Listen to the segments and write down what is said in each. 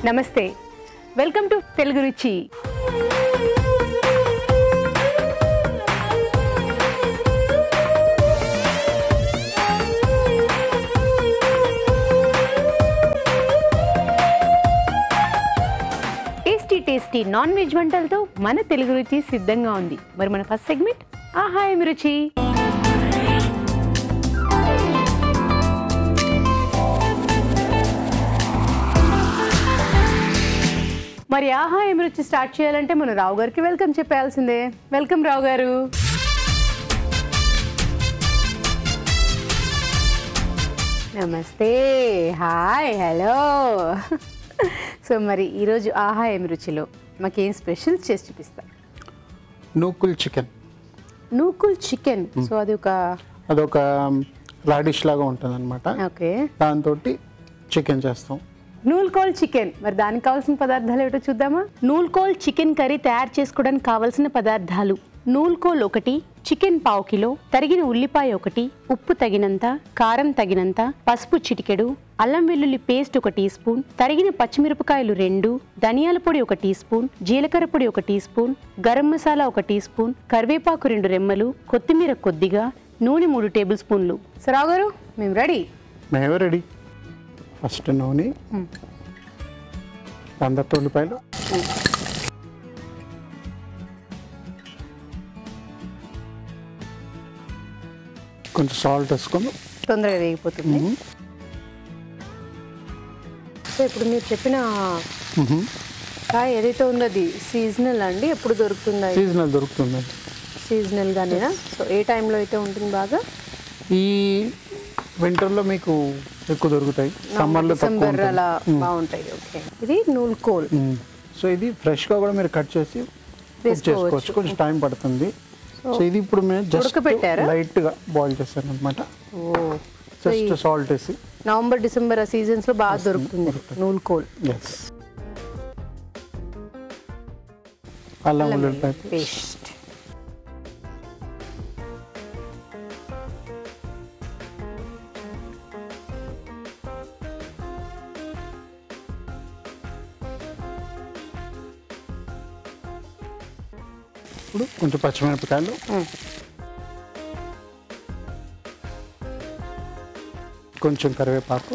నమస్తే, welcome to Telugu రుచి. Tasty non veg వంటలతో మన తెలుగు రుచి సిద్ధంగా ఉంది. మరి మన ఫస్ట్ సెగ్మెంట్ ఆహా ఏమి రుచి. మరి ఆహా ఏమి రుచి స్టార్ట్ చేయాలంటే మన రావు గారికి వెల్కమ్ చెప్పాల్సిందే. వెల్కమ్ రావు గారు. నమస్తే, హాయ్, హలో. సో మరి ఈరోజు ఆహా ఏమి రుచిలో మాకేం స్పెషల్ చేసి చూపిస్తా? నూకుల్ చికెన్. నూకుల్ చికెన్. సో అదొక రాడిష్ లాగా ఉంటుంది అనమాట. ఓకే, దాంతో చికెన్ చేస్తాం. నూల్కోల్ చికెన్. మరి దానికి కావాల్సిన పదార్థాలు ఏమిటో చూద్దామా? నూల్కోల్ చికెన్ కర్రీ తయారు చేసుకోవడానికి కావాల్సిన పదార్థాలు: నూల్కోల్ 1, చికెన్ 1/2 కిలో, తరిగిన ఉల్లిపాయ 1, ఉప్పు తగినంత, కారం తగినంత, పసుపు చిటికెడు, అల్లం వెల్లుల్లి పేస్ట్ 1 టీ స్పూన్, తరిగిన పచ్చిమిరపకాయలు 2, ధనియాల పొడి 1 టీ స్పూన్, జీలకర్ర పొడి 1 teaspoon, garam masala 1 teaspoon, కరివేపాకు 2 రెమ్మలు, కొత్తిమీర కొద్దిగా, నూనె 3 టేబుల్ స్పూన్లు. సరావు గారు, మేము రెడీ. మేము రెడీ. ఫస్ట్ నూనె, 100 ఉల్లిపాయలు, కొంచెం సాల్ట్ వేసుకొని తొందరగా వేగిపోతుంది. సో ఇప్పుడు మీరు చెప్పిన కాయ ఏదైతే ఉందో అది సీజనల్ అండి? ఎప్పుడు దొరుకుతుందా? సీజనల్ దొరుకుతుంది. సీజనల్ గానేనా? సో ఏ టైంలో అయితే ఉంటుంది బాగా? ఈ వింటర్లో మీకు ఎక్కువ దొరుకుతాయి, సమ్మర్లో డిసెంబర్ అలా బాగుంటాయి. ఓకే, ఇది నూల్కోల్. సో ఇది ఫ్రెష్గా కూడా మీరు కట్ చేసి చేసుకోవచ్చు, కొంచెం టైం పడుతుంది. సో ఇది ఇప్పుడు మేము జస్ట్ లైట్గా బాయిల్ చేస్తాను అనమాట. జస్ట్ సాల్ట్ వేసి. నవంబర్ డిసెంబర్ ఆ సీజన్స్ లో బాగా దొరుకుతుంది నూల్కోల్. అల్లం వెల్లుల్లిపాయ పేస్ట్. ఇప్పుడు కొంచెం పచ్చిమిరపకాయలు, కొంచెం కరివేపాకు,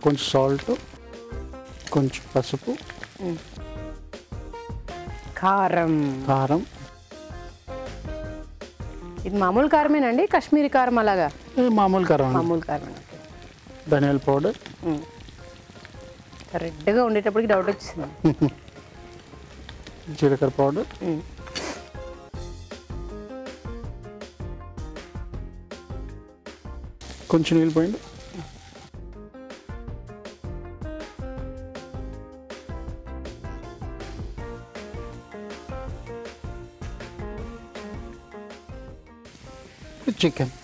కొంచెం సాల్ట్, కొంచెం పసుపు, కారం. ఇది మామూలు కారమేనండి? కాశ్మీరీ కారం అలాగా? మామూలు కారం. మామూలు కారం. ధనియాల పౌడర్. రెడ్గా ఉండేటప్పటికి డౌట్ వచ్చింది. జీలకర్ర పౌడర్, కొంచెం నీళ్ళు పోయింది, చికెన్.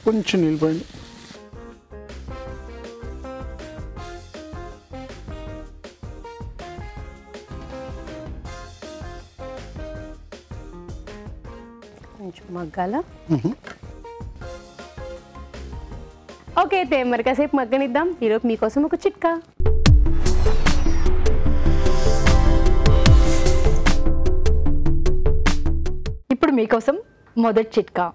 కొంచెం నీళ్ళు పోయింది, కొంచెం మగ్గాల. ఓకే, అయితే మరి కాసేపు మగ్గనిద్దాం. ఈరోజు మీకోసం ఒక చిట్కా. ఇప్పుడు మీకోసం మొదటి చిట్కా.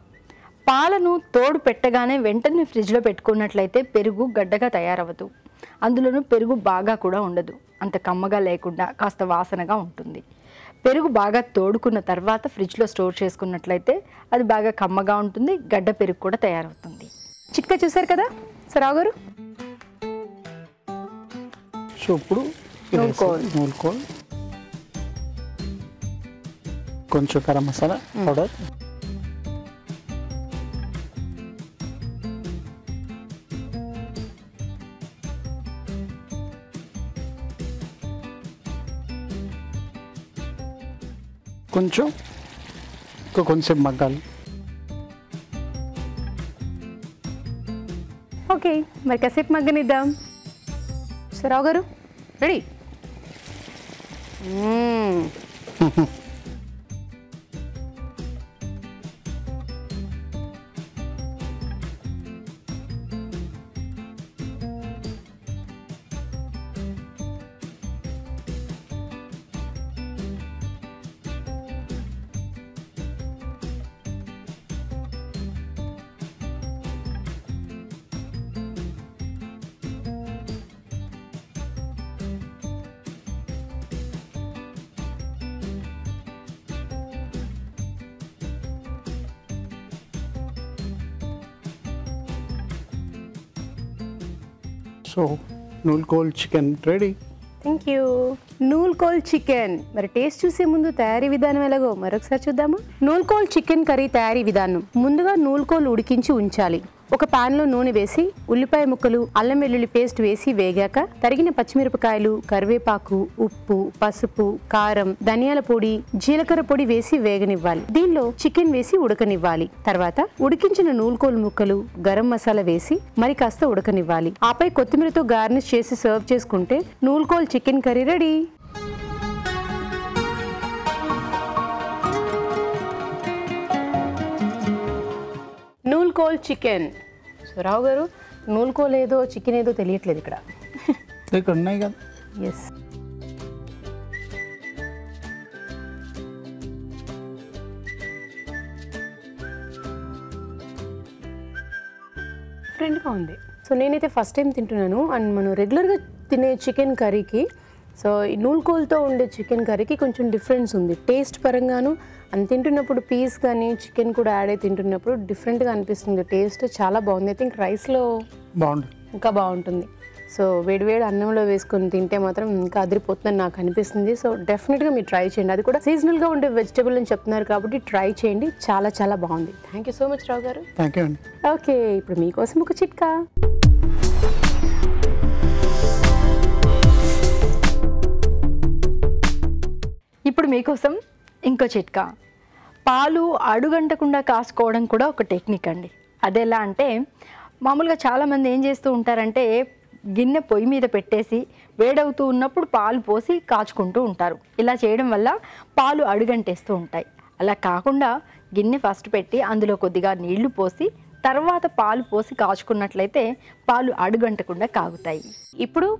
పాలను తోడు పెట్టగానే వెంటనే ఫ్రిడ్జ్లో పెట్టుకున్నట్లయితే పెరుగు గడ్డగా తయారవ్వదు. అందులోనూ పెరుగు బాగా కూడా ఉండదు, అంత కమ్మగా లేకుండా కాస్త వాసనగా ఉంటుంది. పెరుగు బాగా తోడుకున్న తర్వాత ఫ్రిడ్జ్లో స్టోర్ చేసుకున్నట్లయితే అది బాగా కమ్మగా ఉంటుంది, గడ్డ పెరుగు కూడా తయారవుతుంది. చిట్కా చూసారు కదా సరావు గారు? సో ఇప్పుడు నూల్కోల్, కొంచెం గరం మసాలా పౌడర్, కొంచెం మగ్గాలి. ఓకే, మరి కాసేపు మగ్గనిద్దాం. సో రావు గారు రెడీ. సో నూల్కోల్ చికెన్ రెడీ. Thank you. నూల్కోల్ చికెన్. మరి టేస్ట్ చూసే ముందు తయారీ విధానం ఎలాగో మరొకసారి చూద్దామా? నూల్కోల్ చికెన్ కర్రీ తయారీ విధానం. ముందుగా నూల్కోల్ ఉడికించి ఉంచాలి. ఒక పాన్ లో నూనె వేసి ఉల్లిపాయ ముక్కలు, అల్లం వెల్లుల్లి పేస్ట్ వేసి వేగాక తరిగిన పచ్చిమిరపకాయలు, కరివేపాకు, ఉప్పు, పసుపు, కారం, ధనియాల పొడి, జీలకర్ర పొడి వేసి వేగనివ్వాలి. దీనిలో చికెన్ వేసి ఉడకనివ్వాలి. తర్వాత ఉడికించిన నూల్కోల్ ముక్కలు, గరం మసాలా వేసి మరి కాస్త ఉడకనివ్వాలి. ఆపై కొత్తిమీరతో గార్నిష్ చేసి సర్వ్ చేసుకుంటే నూల్కోల్ చికెన్ కర్రీ రెడీ. నూల్కోల్ చికెన్. సో రావు గారు, నూల్కోల్ ఏదో చికెన్ ఏదో తెలియట్లేదు ఇక్కడ. ఇక్కడ ఉన్నాయి కదా. ఎస్. డిఫరెంట్గా ఉంది. సో నేనైతే ఫస్ట్ టైం తింటున్నాను. అండ్ మనం రెగ్యులర్గా తినే చికెన్ కర్రీకి, సో ఈ నూల్కోల్తో ఉండే చికెన్ కర్రీకి కొంచెం డిఫరెన్స్ ఉంది టేస్ట్ పరంగాను. అని తింటున్నప్పుడు పీస్ కానీ చికెన్ కూడా యాడ్ అయి తింటున్నప్పుడు డిఫరెంట్గా అనిపిస్తుంది. టేస్ట్ చాలా బాగుంది. ఐ థింక్ రైస్లో బాగుంటుంది, ఇంకా బాగుంటుంది. సో వేడివేడి అన్నంలో వేసుకొని తింటే మాత్రం ఇంకా అదిరిపోతుందని నాకు అనిపిస్తుంది. సో డెఫినెట్గా మీరు ట్రై చేయండి. అది కూడా సీజనల్గా ఉండే వెజిటబుల్ అని చెప్తున్నారు కాబట్టి ట్రై చేయండి. చాలా చాలా బాగుంది. థ్యాంక్ యూ సో మచ్ రావు గారు. థ్యాంక్ యూ అండి. ఓకే, ఇప్పుడు మీకోసం ఒక చిట్కా. ఇప్పుడు మీకోసం ఇంకో చిట్కా. పాలు అడుగంటకుండా కాసుకోవడం కూడా ఒక టెక్నిక్ అండి. అదెలా అంటే, మామూలుగా చాలామంది ఏం చేస్తూ ఉంటారంటే గిన్నె పొయ్యి మీద పెట్టేసి వేడవుతూ ఉన్నప్పుడు పాలు పోసి కాచుకుంటూ ఉంటారు. ఇలా చేయడం వల్ల పాలు అడుగంటేస్తూ ఉంటాయి. అలా కాకుండా గిన్నె ఫస్ట్ పెట్టి అందులో కొద్దిగా నీళ్లు పోసి తర్వాత పాలు పోసి కాచుకున్నట్లయితే పాలు అడుగంటకుండా కాగుతాయి. ఇప్పుడు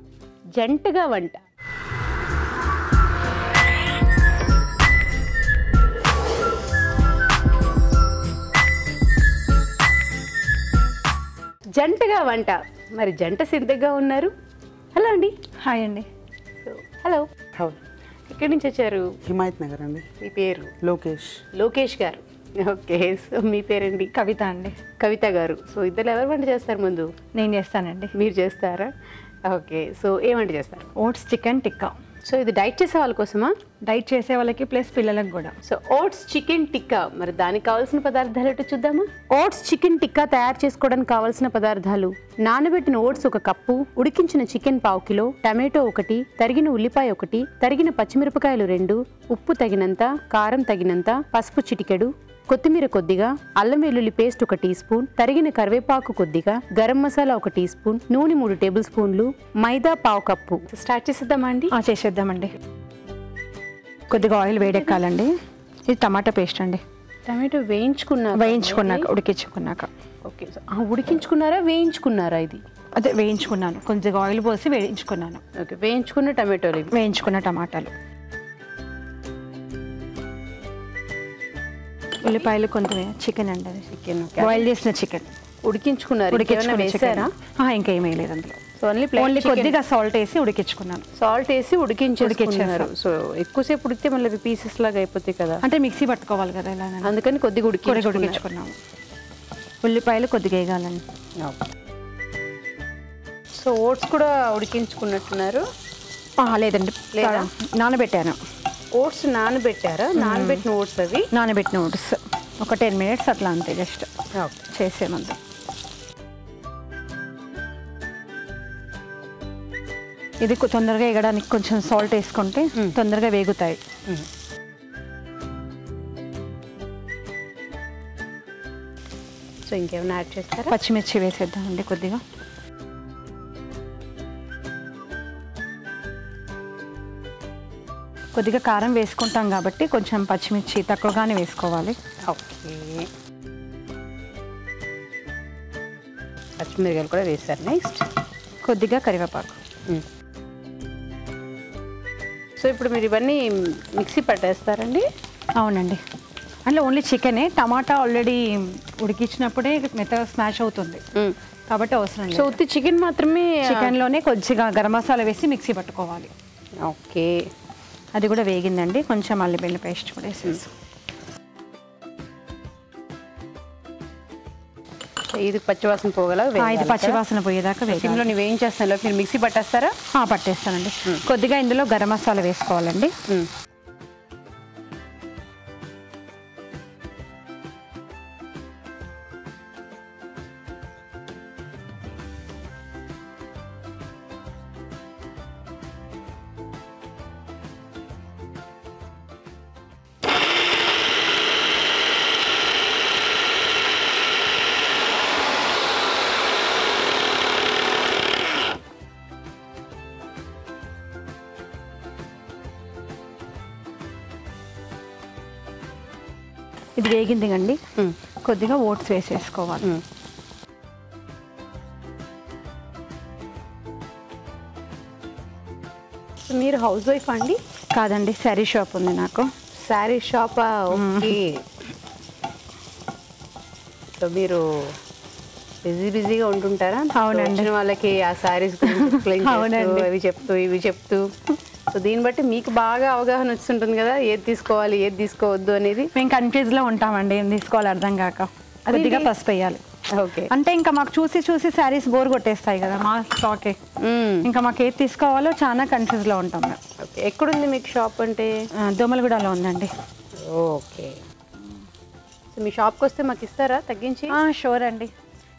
జంటగా వంట. జంటగా వంట. మరి జంట సిద్ధంగా ఉన్నారు. హలో అండి. హాయ్ అండి. హలో. అవును, ఎక్కడి నుంచి వచ్చారు? హిమాయత్ నగర్ అండి. మీ పేరు? లోకేష్. లోకేష్ గారు. ఓకే. సో మీ పేరండి? కవిత అండి. కవిత గారు. సో ఇద్దరు ఎవరు వంట చేస్తారు ముందు? నేను చేస్తానండి. మీరు చేస్తారా? ఓకే. సో ఏ వంట చేస్తారు? Oats chicken tikka. సో ఇది డైట్ చేసే వాళ్ళ కోసమా? డైట్ చేసే వాళ్ళకి ప్లస్ పిల్లలకు కూడా. So oats chicken tikka. మరి దానికి కావాల్సిన పదార్థాలు ఏంటో చూద్దామా? ఓట్స్ చికెన్ టిక్కా తయారు చేసుకోవడానికి కావాల్సిన పదార్థాలు: నానబెట్టిన ఓట్స్ 1 కప్పు, ఉడికించిన చికెన్ 1/2 కిలో, టమాటో 1, తరిగిన ఉల్లిపాయ 1, తరిగిన పచ్చిమిరపకాయలు 2, ఉప్పు తగినంత, కారం తగినంత, పసుపు చిటికెడు, కొత్తిమీర కొద్దిగా, అల్లం వెల్లుల్లి పేస్ట్ 1 టీ స్పూన్, తరిగిన కరివేపాకు కొద్దిగా, గరం మసాలా 1 టీ స్పూన్, నూనె 3 టేబుల్ స్పూన్లు, మైదా 1/2 కప్పు. స్టార్ట్ చేసేద్దామా అండి? చేసేద్దామండి. కొద్దిగా ఆయిల్ వేడెక్కాలండి. ఇది టమాటా పేస్ట్ అండి. టమాటో వేయించుకున్నాక ఉడికించుకున్నాక. ఓకే. ఉడికించుకున్నారా వేయించుకున్నారా? ఇది అదే వేయించుకున్నాను. కొద్దిగా ఆయిల్ పోసి వేయించుకున్నాను. ఓకే. వేయించుకున్న టమాటోలు. వేయించుకున్న టమాటాలు, ఉల్లిపాయలు, కొంచెం చికెన్ అండి. అది చికెన్ బాయిల్ చేసిన చికెన్ ఉడికించుకున్నారు. వేసారా? ఇంకేమీ లేదు అందులో. సో ఓన్లీ కొద్దిగా సాల్ట్ వేసి ఉడికించుకున్నాను. సాల్ట్ వేసి ఉడికించుకున్నారు. సో ఎక్కువసేపు ఉడికితే మళ్ళీ పీసెస్ లాగా అయిపోతాయి కదా, అంటే మిక్సీ పట్టుకోవాలి కదా ఇలా, అందుకని కొద్దిగా ఉడికించుకున్నాము. ఉల్లిపాయలు కొద్దిగా వేగాలండి. సో ఓట్స్ కూడా ఉడికించుకున్నట్టున్నారు. లేదండి, నానబెట్టాను. ఓట్స్ నానబెట్టారా? నానబెట్టిన ఓట్స్ అవి? నానబెట్టిన ఓట్స్ ఒక 10 మినిట్స్ అట్లా అంతే, జస్ట్ చేసేమంది. ఇది తొందరగా వేగడానికి కొంచెం సాల్ట్ వేసుకుంటే తొందరగా వేగుతాయి. సో ఇంకేమైనా యాడ్ చేస్తారా? పచ్చిమిర్చి వేసేద్దామండి కొద్దిగా. కొద్దిగా కారం వేసుకుంటాం కాబట్టి కొంచెం పచ్చిమిర్చి తక్కువగానే వేసుకోవాలి. ఓకే, పచ్చిమిరకాయలు కూడా వేస్తారు. నెక్స్ట్ కొద్దిగా కరివేపాకు. సో ఇప్పుడు మీరు ఇవన్నీ మిక్సీ పట్టేస్తారండి? అవునండి, అంటే ఓన్లీ చికెనే. టమాటా ఆల్రెడీ ఉడికించినప్పుడే మెత్తగా స్మాష్ అవుతుంది కాబట్టి అవసరం లేదు. సో ఉత్తి చికెన్ మాత్రమే? చికెన్లోనే కొద్దిగా గరం మసాలా వేసి మిక్సీ పట్టుకోవాలి. ఓకే, అది కూడా వేగిందండి. కొంచెం అల్లం వెల్లుల్లి పేస్ట్ కూడా వేసేసి ఇది పచ్చివాసన పోగల? ఇది పచ్చివాసన పోయేదాకా ఇందులో నువ్వు ఏం చేస్తాను, మీరు మిక్సీ పట్టేస్తారా? పట్టేస్తానండి. కొద్దిగా ఇందులో గరం మసాలా వేసుకోవాలండి. ఇది వేగింది అండి. కొద్దిగా ఓట్స్ వేసేసుకోవాలి. మీరు హౌస్ వైఫ్ అండి? కాదండి, శారీ షాప్ ఉంది నాకు. శారీ షాపా? ఓకే. సో మీరు బిజీగా ఉంటుంటారా? అవునండి. వాళ్ళకి ఆ శారీస్ గురించి ఎక్స్ప్లెయిన్ చేస్తూ అవి చెప్తూ ఇవి చెప్తూ, సో దీన్ని బట్టి మీకు బాగా అవగాహన వస్తుంటుంది కదా, ఏది తీసుకోవాలి ఏది తీసుకోవద్దు అనేది. మేము కన్ఫ్యూజ్లో ఉంటామండి, ఏం తీసుకోవాలి అర్థం కాక. కొద్దిగా పసుపు వేయాలి. ఓకే, అంటే ఇంకా మాకు చూసి శారీస్ బోర్ కొట్టేస్తాయి కదా మా స్టాకే. ఇంకా మాకు ఏది తీసుకోవాలో చాలా కన్ఫ్యూజ్లో ఉంటాం మేము. ఓకే, ఎక్కడుంది మీకు షాప్? అంటే దోమలగూడలో ఉందండి. ఓకే, సో మీ షాప్కి వస్తే మాకు ఇస్తారా తగ్గించి? షూర్ అండి.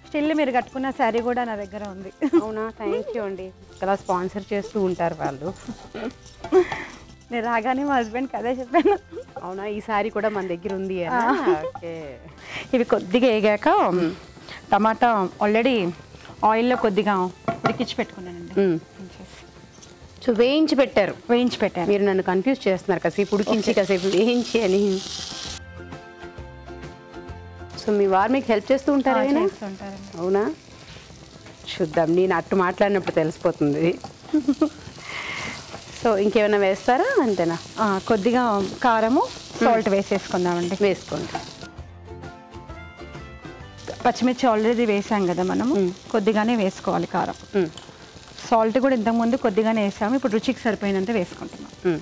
స్టిల్ మీరు కట్టుకున్న శారీ కూడా నా దగ్గర ఉంది. అవునా, థ్యాంక్ యూ అండి. అలా స్పాన్సర్ చేస్తూ ఉంటారు వాళ్ళు. నేను రాగానే మా హస్బెండ్కి అదే చెప్పాను. అవునా, ఈ శారీ కూడా మన దగ్గర ఉంది. ఓకే, ఇవి కొద్దిగా వేగాక టమాటా ఆల్రెడీ ఆయిల్లో కొద్దిగా ఉడికించి పెట్టుకున్నానండి. సో వేయించి పెట్టారు? వేయించి పెట్టాను. మీరు నన్ను కన్ఫ్యూజ్ చేస్తున్నారు, కాసేపు ఉడికించి కాసేపు వేయించి అని. సో మీ వారు మీకు హెల్ప్ చేస్తూ ఉంటారా? అవునా, చూద్దాం, నేను అట్టు మాట్లాడినప్పుడు తెలిసిపోతుంది. సో ఇంకేమైనా వేస్తారా? అంతేనా? కొద్దిగా కారము సాల్ట్ వేసేసుకుందామండి. వేసుకోండి. పచ్చిమిర్చి ఆల్రెడీ వేసాం కదా మనము, కొద్దిగానే వేసుకోవాలి కారం. సాల్ట్ కూడా ఇంతకుముందు కొద్దిగానే వేసాము, ఇప్పుడు రుచికి సరిపోయినంత వేసుకుంటున్నాం.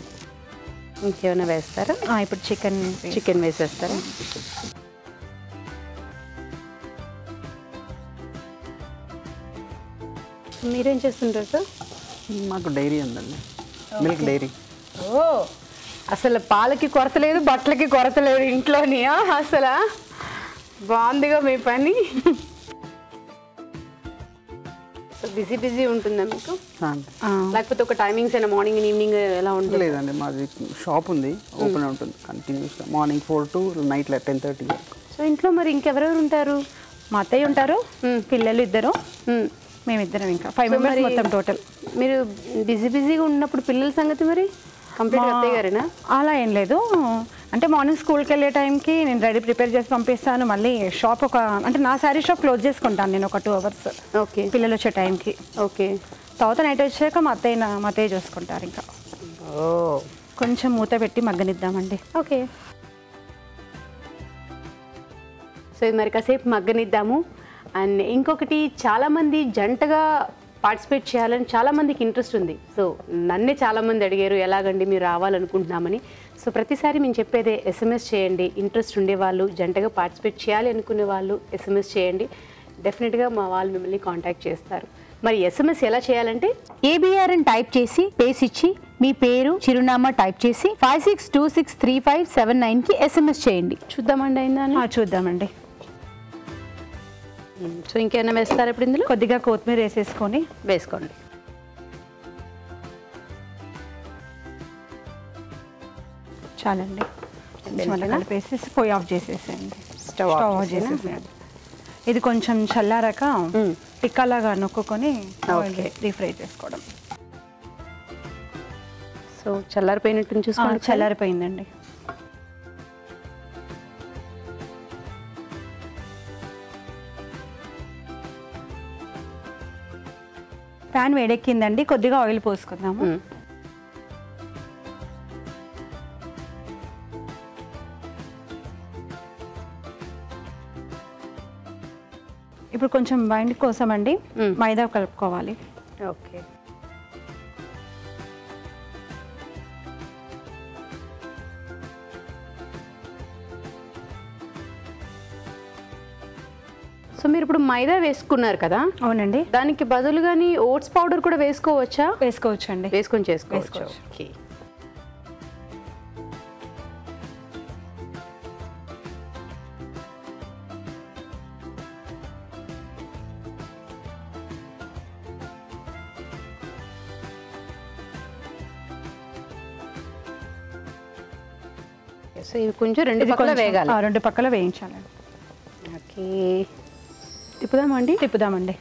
ఇంకేమైనా వేస్తారా? ఇప్పుడు చికెన్ వేసేస్తారా? మీరేం చేస్తుంటారు సార్? మాకు డైరీ ఉందండి, మిల్క్ డైరీ. ఓ, అసలు పాలకి కొరత లేదు, బట్టలకి కొరత లేదు ఇంట్లోని. అసలు బాగుందిగా మీ పని. సో బిజీ ఉంటుందా మీకు? లేకపోతే ఒక టైమింగ్స్ అయినా మార్నింగ్ ఈవినింగ్ ఎలా ఉంటుంది? లేదండి, మాది షాప్ ఉంది, ఓపెన్ ఉంటుంది కంటిన్యూస్గా, మార్నింగ్ 4 to నైట్ 10:30 వరకు. సో ఇంట్లో మరి ఇంకెవరెవరు ఉంటారు? మా అత్తయ్య ఉంటారు, పిల్లలు 2, మేమిద్దరం, ఇంకా 5 మెంబర్స్ మొత్తం టోటల్. మీరు బిజీగా ఉన్నప్పుడు పిల్లల సంగతి మరి కంప్లీట్ అత్తయ్య గారేనా? అలా ఏం లేదు, అంటే మార్నింగ్ స్కూల్కి వెళ్ళే టైంకి నేను రెడీ ప్రిపేర్ చేసి పంపిస్తాను. మళ్ళీ షాప్ అంటే నా శారీ షాప్ క్లోజ్ చేసుకుంటాను నేను ఒక 2 hours. ఓకే, పిల్లలు వచ్చే టైంకి. ఓకే, తర్వాత నైట్ వచ్చాక మా అత్తయ్య చూసుకుంటారు. ఇంకా కొంచెం మూత పెట్టి మగ్గనిద్దామండి. ఓకే, సో ఇది మరి కాసేపు మగ్గనిద్దాము. అండ్ ఇంకొకటి, చాలామంది జంటగా పార్టిసిపేట్ చేయాలని చాలామందికి ఇంట్రెస్ట్ ఉంది. సో నన్నే చాలామంది అడిగారు, ఎలాగండి మీరు రావాలనుకుంటున్నామని. సో ప్రతిసారి మేము చెప్పేదే, SMS చేయండి. ఇంట్రెస్ట్ ఉండేవాళ్ళు, జంటగా పార్టిసిపేట్ చేయాలి అనుకునే వాళ్ళు SMS చేయండి. డెఫినెట్గా మా వాళ్ళు మిమ్మల్ని కాంటాక్ట్ చేస్తారు. మరి SMS ఎలా చేయాలంటే, ABR అని టైప్ చేసి పేస్ ఇచ్చి మీ పేరు చిరునామా టైప్ చేసి 56263579కి SMS చేయండి. చూద్దామండి, అయిందా? చూద్దామండి. సో ఇంకేమైనా వేస్తారా ఇప్పుడు ఇందులో? కొద్దిగా కొత్తిమీర వేసేసుకోండి. చాలండి. కలిపేసి పొయ్యి ఆఫ్ చేసేసేయండి, స్టవ్ ఆఫ్ చేసేసేయండి. ఇది కొంచెం చల్లారాక టిక్కాలాగా నొక్కుని డీప్ ఫ్రై చేసుకోవడం. సో చల్లారిపోయినట్టు చూసుకోండి. చల్లారిపోయిందండి. ప్యాన్ వేడెక్కిందండి, కొద్దిగా ఆయిల్ పోసుకుందాము. ఇప్పుడు కొంచెం బైండ్ కోసం అండి మైదా కలుపుకోవాలి. ఓకే. సో మీరు ఇప్పుడు మైదా వేసుకున్నారు కదా? అవునండి. దానికి బదులుగాని ఓట్స్ పౌడర్ కూడా వేసుకోవచ్చా? వేసుకోవచ్చు అండి. వేసుకొని చేసుకోవచ్చు. ఓకే. సో ఇది కొంచెం రెండు పక్కల వేగాలి. రెండు పక్కల వేయించాలండి. ఓకే. తిప్పుదామండి. తిప్పుదామండి.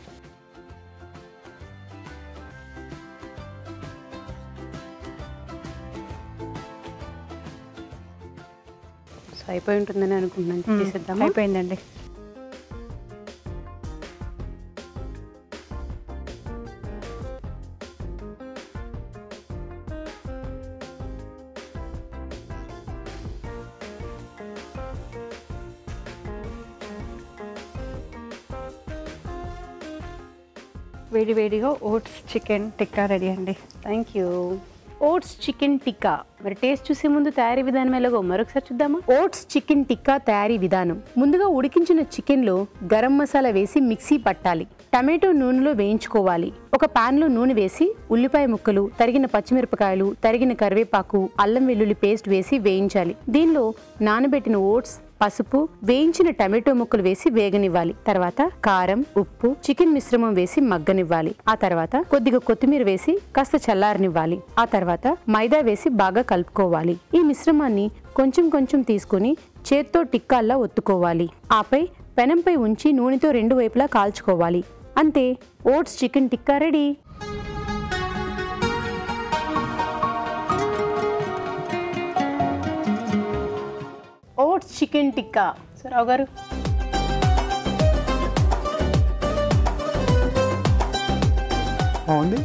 సో అయిపోయి ఉంటుందని అనుకుంటున్నాను. తీసేద్దాం. అయిపోయిందండి. వేడి వేడిగా ఓట్స్ చికెన్ టిక్కా రెడీ అండి. Thank you. Oats chicken tikka మరి టేస్ట్ చూసే ముందు తయారీ విధానం ఎలాగో మరొకసారి చూద్దామా? ఓట్స్ చికెన్ టిక్కా తయారీ విధానం. ముందుగా ఉడికించిన చికెన్లో గరం మసాలా వేసి మిక్సీ పట్టాలి. టమాటో నూనెలో వేయించుకోవాలి. ఒక పాన్ లో నూనె వేసి ఉల్లిపాయ ముక్కలు, తరిగిన పచ్చిమిరపకాయలు, తరిగిన కరివేపాకు, అల్లం వెల్లుల్లి పేస్ట్ వేసి వేయించాలి. దీనిలో నానబెట్టిన ఓట్స్, పసుపు, వేయించిన టమాటో ముక్కలు వేసి వేగనివ్వాలి. తర్వాత కారం, ఉప్పు, చికెన్ మిశ్రమం వేసి మగ్గనివ్వాలి. ఆ తర్వాత కొద్దిగా కొత్తిమీర వేసి కాస్త చల్లారనివ్వాలి. ఆ తర్వాత మైదా వేసి బాగా కలుపుకోవాలి. ఈ మిశ్రమాన్ని కొంచెం కొంచెం తీసుకుని చేత్తో టిక్కాల్లా ఒత్తుకోవాలి. ఆపై పెనంపై ఉంచి నూనెతో రెండు వైపులా కాల్చుకోవాలి. అంతే, oats chicken tikka ready. Oats chicken tikka. Rao గారు, బాగుంది.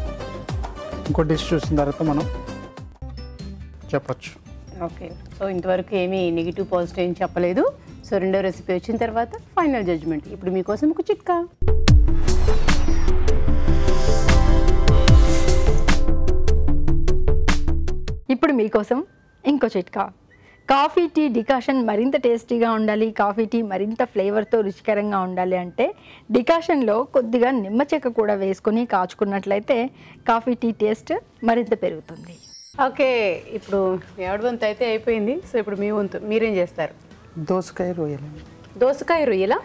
ఇంకో డిష్ చూసిన తర్వాత మనం చెప్పచ్చు. ఓకే. సో ఇంతవరకు ఏమీ నెగిటివ్ పాజిటివ్ ఏం చెప్పలేదు. సో రెండో రెసిపీ వచ్చిన తర్వాత ఫైనల్ జడ్జ్మెంట్. ఇప్పుడు మీకోసం ఒక చిట్కా. ఇప్పుడు మీకోసం ఇంకో చిట్కా. కాఫీ టీ డికాషన్ మరింత టేస్టీగా ఉండాలి, కాఫీ టీ మరింత ఫ్లేవర్తో రుచికరంగా ఉండాలి అంటే డికాషన్లో కొద్దిగా నిమ్మ చెక్క కూడా వేసుకొని కాచుకున్నట్లయితే కాఫీ టీ టేస్ట్ మరింత పెరుగుతుంది. ఓకే, ఇప్పుడు ఎవరి వంతు అయితే అయిపోయింది. సో ఇప్పుడు మీ వంతు, మీరేం చేస్తారు? దోసకాయ రొయ్యలు. దోసకాయ రొయ్యలా?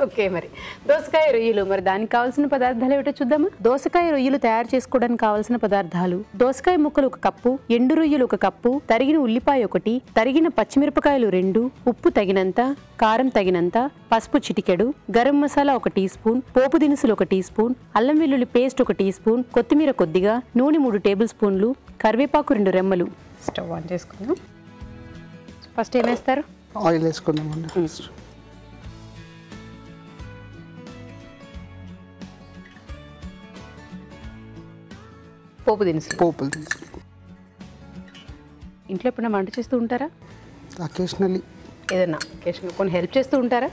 ఓకే, మరి దోసకాయ రొయ్యలు. మరి దానికి కావాల్సిన పదార్థాలు ఏమిటో చూద్దామా? దోసకాయ రొయ్యలు తయారు చేసుకోవడానికి కావాల్సిన పదార్థాలు: దోసకాయ ముక్కలు 1 కప్పు, ఎండు రొయ్యలు 1 కప్పు, తరిగిన ఉల్లిపాయ 1, తరిగిన పచ్చిమిరపకాయలు 2, ఉప్పు తగినంత, కారం తగినంత, పసుపు చిటికెడు, గరం మసాలా 1 టీ స్పూన్, పోపు దినుసులు 1 టీ స్పూన్, అల్లం వెల్లుల్లి పేస్ట్ 1 టీ స్పూన్, కొత్తిమీర కొద్దిగా, నూనె 3 టేబుల్ స్పూన్లు, కరివేపాకు 2 రెమ్మలు. స్టవ్ ఆన్ చేసుకుందాం. ఫస్ట్ ఏం వేస్తారు? ఆయిల్ వేసుకుందామండి. ఫస్ట్ పోపు దినుసులు. పోపులు దినుసులు. ఇంట్లో ఎప్పుడైనా వంట చేస్తూ ఉంటారా? అకేషనల్లీ. ఏదన్నా అకేషనల్ కొన్ని హెల్ప్ చేస్తూ ఉంటారా?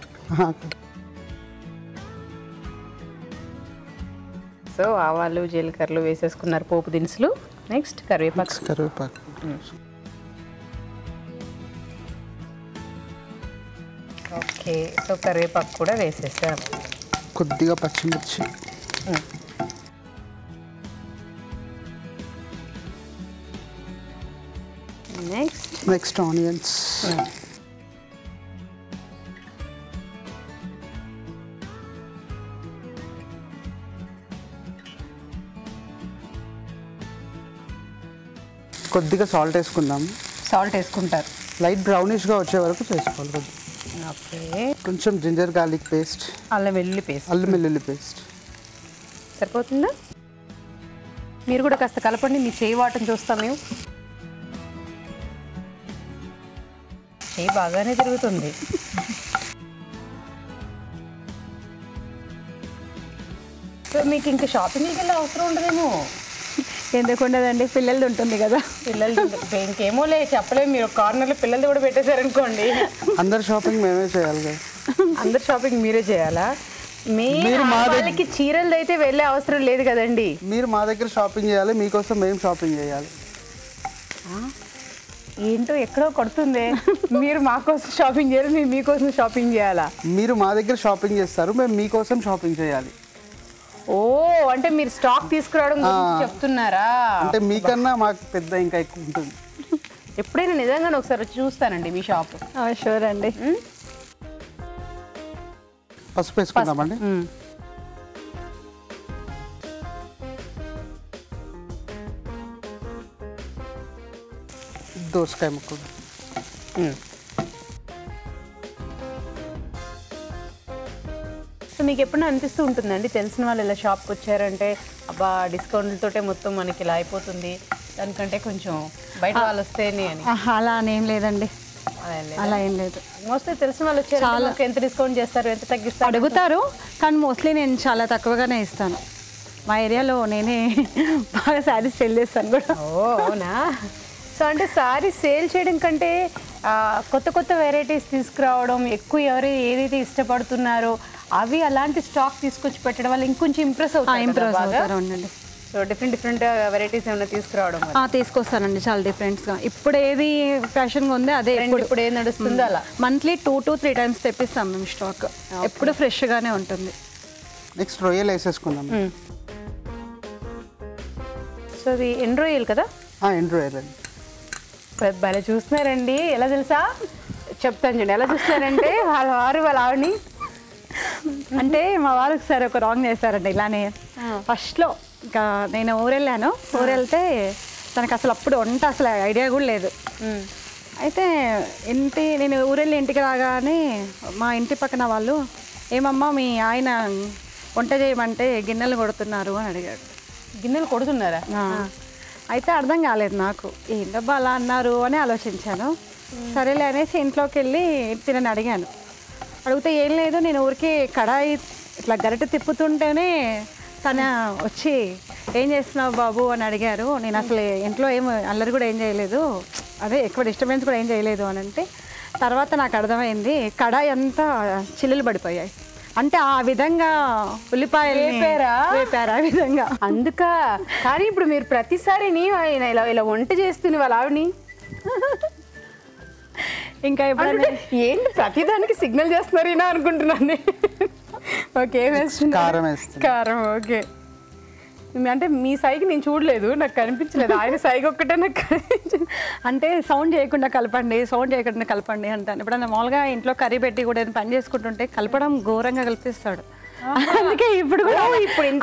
సో ఆవాలు, జీలకర్రలు వేసేసుకున్నారు, పోపు దినుసులు. నెక్స్ట్ కరివేపాకు. ఓకే, సో కరివేపాకు కూడా వేసేసాము. కొద్దిగా పచ్చిమిర్చి. Next onions. కొద్దిగా సాల్ట్ వేసుకుందాం. సాల్ట్ వేసుకుంటారు. లైట్ బ్రౌనిష్గా వచ్చే వరకు చేసుకోవాలి. ఓకే, కొంచెం జింజర్ గార్లిక్ పేస్ట్, అల్లం వెల్లుల్లి పేస్ట్ సరిపోతుందా? మీరు కూడా కాస్త కలపండి, మీ చేయి వాటం చూస్తాం మేము. చెయ్యి బాగానే తిరుగుతుంది. సో మీకు ఇంకా షాపింగ్కి వెళ్ళే అవసరం ఉండదేమో. ఎందుకు ఉండదండి, పిల్లలది ఉంటుంది కదా. పిల్లలు ఇంకేమో లే చెప్పలేము. మీరు కార్నర్లో పిల్లలది కూడా పెట్టేశారనుకోండి, అందరు షాపింగ్ మేమే చేయాలి కదా. అందరు షాపింగ్ మీరే చేయాలా? మీరు మా వాళ్ళకి చీరలు అయితే వెళ్ళే అవసరం లేదు కదండి. మీరు మా దగ్గర షాపింగ్ చేయాలి, మీకోసం మేము షాపింగ్ చేయాలి. ఏంటో ఎక్కడో కొడుతుంది. మీరు మా కోసం షాపింగ్ చేయాలి, మేము మీకోసం షాపింగ్ చేయాలా? మీరు మా దగ్గర షాపింగ్ చేస్తారు, మేము మీకోసం షాపింగ్ చేయాలి. ఓ అంటే మీరు స్టాక్ తీసుకురావడం గురించి చెప్తున్నారా? అంటే మీకన్నా మాకు పెద్ద ఇంకా ఎక్కువ ఉంటుంది. ఎప్పుడైనా నిజంగానే ఒకసారి వచ్చి చూస్తానండి మీ షాప్. షూర్ అండి. పసుపు వేసుకుందామండి. దోసకాయ ముక్కలు. సో మీకు ఎప్పుడైనా అనిపిస్తూ ఉంటుందండి, తెలిసిన వాళ్ళు ఇలా షాప్కి వచ్చారంటే అబ్బా డిస్కౌంట్లతోటే మొత్తం మనకి ఇలా అయిపోతుంది, దానికంటే కొంచెం బయట వాళ్ళు వస్తేనే అని? అలా అని ఏం లేదండి, అలా ఏం లేదు. మోస్ట్లీ తెలిసిన వాళ్ళు వచ్చారు వాళ్ళకి ఎంత డిస్కౌంట్ చేస్తారు, ఎంత తగ్గిస్తారు అడుగుతారు, కానీ మోస్ట్లీ నేను చాలా తక్కువగానే ఇస్తాను. మా ఏరియాలో నేనే బాగా శారీస్ సేల్ చేస్తాను కూడా. ఓ అవునా? సో అంటే సారీ సేల్ చేయడం కంటే కొత్త కొత్త వెరైటీస్ తీసుకురావడం, ఎక్కువ ఎవరు ఏదైతే ఇష్టపడుతున్నారో అవి అలాంటి స్టాక్ తీసుకొచ్చి పెట్టడం వల్ల ఇంకొంచెం ఇంప్రెస్ అవుతారండి. సో డిఫరెంట్ వెరైటీస్ ఏమైనా తీసుకురావడం తీసుకొస్తానండి, చాలా డిఫరెంట్స్గా. ఇప్పుడు ఏది ఫ్యాషన్గా ఉందో అదే, ఇప్పుడు ఏది నడుస్తుందో అలా మంత్లీ 2 to 3 times తెప్పిస్తాం మేము స్టాక్. ఎప్పుడు ఫ్రెష్గానే ఉంటుంది. నెక్స్ట్ రొయ్యలు వేసేసుకుందాం. సో అది ఎండ్ రొయ్యలు కదా? ఎండ్ రొయ్యలు అండి. భలే చూస్తున్నారండి. ఎలా తెలుసా చెప్తాను చూడండి. ఎలా చూస్తున్నారంటే వాళ్ళ ఆవిడని అంటే మా వారు ఒకసారి ఒక రాంగ్ చేశారండి ఇలానే. ఫస్ట్లో ఇంకా నేను ఊరెళ్ళాను, ఊరెళ్తే తనకు అసలు అప్పుడు వంట అసలు ఐడియా కూడా లేదు. అయితే నేను ఊరెళ్ళి ఇంటికి రాగానే మా ఇంటి పక్కన వాళ్ళు, ఏమమ్మా మీ ఆయన వంట చేయమంటే గిన్నెలు కొడుతున్నారు అని అడిగాడు. గిన్నెలు కొడుతున్నారా? అయితే అర్థం కాలేదు నాకు, ఏంటబ్బా అలా అన్నారు అని ఆలోచించాను. సరేలే అనేసి ఇంట్లోకి వెళ్ళి తినని అడిగాను. అడిగితే ఏం లేదు, నేను ఊరికి కడాయి ఇట్లా గరిటె తిప్పుతుంటేనే తన వచ్చి ఏం చేస్తున్నావు బాబు అని అడిగారు. నేను అసలు ఇంట్లో ఏం అల్లరి కూడా ఏం చేయలేదు, అదే ఎక్కువ డిస్టర్బెన్స్ కూడా ఏం చేయలేదు అని అంటే, తర్వాత నాకు అర్థమైంది కడాయి అంతా చిల్లులు పడిపోయాయి. అంటే ఆ విధంగా ఉల్లిపాయలు వేపారు ఆ విధంగా. అందుక కానీ ఇప్పుడు మీరు ప్రతిసారి ఇలా ఇలా వంట చేస్తుంది వాళ్ళ ఆవిడని ఇంకా ఎప్పుడైనా ఏంటి ప్రతిదానికి సిగ్నల్ చేస్తున్నారు ఈయన అనుకుంటున్నాను. ఓకే కారం. ఓకే అంటే మీ సైకి నేను చూడలేదు, నాకు కనిపించలేదు. ఆయన సైకి ఒక్కటే నాకు అంటే సౌండ్ చేయకుండా కలపండి అంటాను. ఎప్పుడన్నా మామూలుగా ఇంట్లో కర్రీ పెట్టి కూడా పని చేసుకుంటుంటే కలపడం ఘోరంగా కల్పిస్తాడు. అందుకే ఇప్పుడు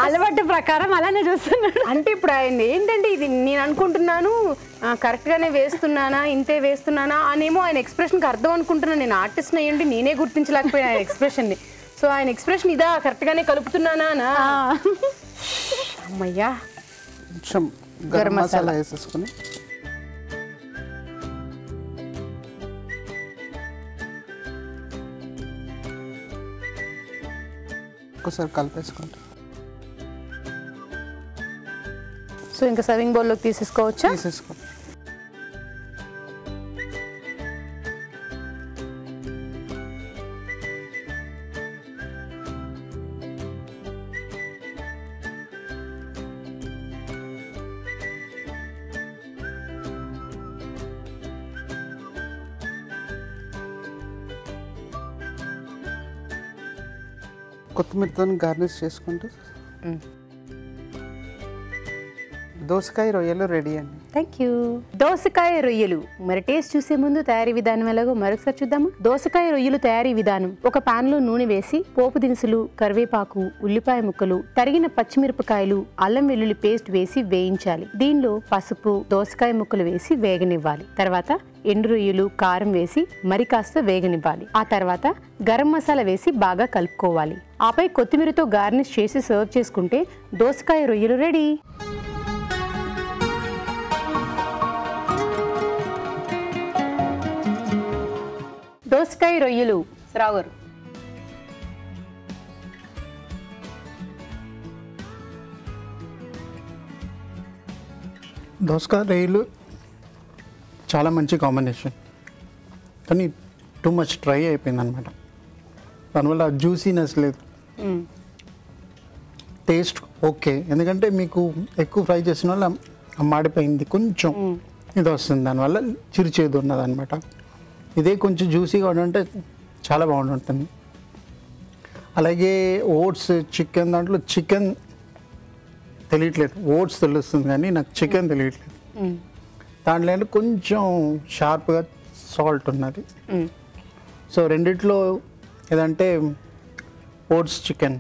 అలవాటు ప్రకారం అలానే చూస్తున్నాడు. అంటే ఇప్పుడు ఆయన ఏంటంటే ఇది నేను అనుకుంటున్నాను కరెక్ట్గానే వేస్తున్నానా, ఇంతే వేస్తున్నానా అనేమో ఆయన ఎక్స్ప్రెషన్కి అర్థం అనుకుంటున్నాను. నేను ఆర్టిస్ట్ అయ్యండి నేనే గుర్తించలేకపోయాను ఆయన ఎక్స్ప్రెషన్ని. సో ఆయన ఎక్స్ప్రెషన్ ఇదా కరెక్ట్గానే కలుపుతున్నానా? అమ్మయ్యా. కొంచెం గరం మసాలా వేసేసుకుని ఒకసారి కలిపేసుకుంటాం. సో ఇంకా సర్వింగ్ బౌల్లోకి తీసేసుకోవచ్చా? తీసేసుకోండి. కొత్తిమీరతో గార్నిష్ చేసుకుంటూ దోసకాయ రొయ్యలు రెడీ అండి. Thank you. దోసకాయ రొయ్యలు మరి టేస్ట్ చూసే ముందు తయారీ విధానం ఎలాగో మరొకసారి చూద్దాము. దోసకాయ రొయ్యలు తయారీ విధానం: ఒక పాన్ లో నూనె వేసి పోపు దినుసులు, కరివేపాకు, ఉల్లిపాయ ముక్కలు, తరిగిన పచ్చిమిరపకాయలు, అల్లం వెల్లుల్లి పేస్ట్ వేసి వేయించాలి. దీనిలో పసుపు, దోసకాయ ముక్కలు వేసి వేగనివ్వాలి. తర్వాత ఎండు రొయ్యలు, కారం వేసి మరి కాస్త వేగనివ్వాలి. ఆ తర్వాత గరం మసాలా వేసి బాగా కలుపుకోవాలి. ఆపై కొత్తిమీరతో గార్నిష్ చేసి సర్వ్ చేసుకుంటే దోసకాయ రొయ్యలు రెడీ. దోసకాయ రొయ్యలు రావు గారు. దోసకాయ రొయ్యలు చాలా మంచి కాంబినేషన్, కానీ టూ మచ్ డ్రై అయిపోయింది అనమాట. దానివల్ల జ్యూసీనెస్ లేదు. టేస్ట్ ఓకే, ఎందుకంటే మీకు ఎక్కువ ఫ్రై చేసిన వల్ల మాడిపోయింది, కొంచెం ఇది వస్తుంది, దానివల్ల చిరుచేదు ఉన్నది అనమాట. ఇదే కొంచెం జ్యూసీగా ఉంటే చాలా బాగుంటుంది. అలాగే ఓట్స్ చికెన్, దాంట్లో చికెన్ తెలియట్లేదు, ఓట్స్ తెలుస్తుంది కానీ నాకు చికెన్ తెలియట్లేదు. దాంట్లో ఏంటంటే కొంచెం షార్ప్గా సాల్ట్ ఉన్నది. సో రెండిట్లో ఏదంటే ఓట్స్ చికెన్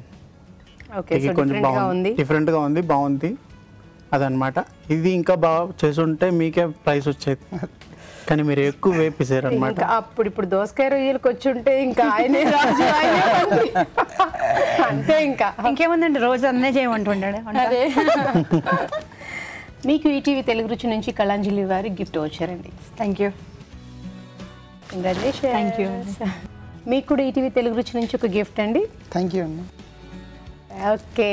కొంచెం బాగుంది, డిఫరెంట్గా ఉంది, బాగుంది అదనమాట. ఇది ఇంకా బాగా చేసుంటే మీకే ప్రైస్ వచ్చేది, కానీ మీరు ఎక్కువ వేపేసారు అనమాట. ఇప్పుడు దోసకాయ రొయ్యలకు వచ్చి ఉంటే ఇంకా ఆయనే రాజు, ఆయనే మంత్రి. అంతే, ఇంకా ఇంకేముందండి, రోజు అన్నే చేయమంటుంటాడు. అదే. మీకు ఈటీవీ తెలుగు రుచి నుంచి కళాంజలి వారి గిఫ్ట్ వచ్చారండి. Thank you. Congratulation. Thank you. మీకు కూడా ఈటీవీ తెలుగు రుచి నుంచి ఒక గిఫ్ట్ అండి. థ్యాంక్ యూ అండి. ఓకే,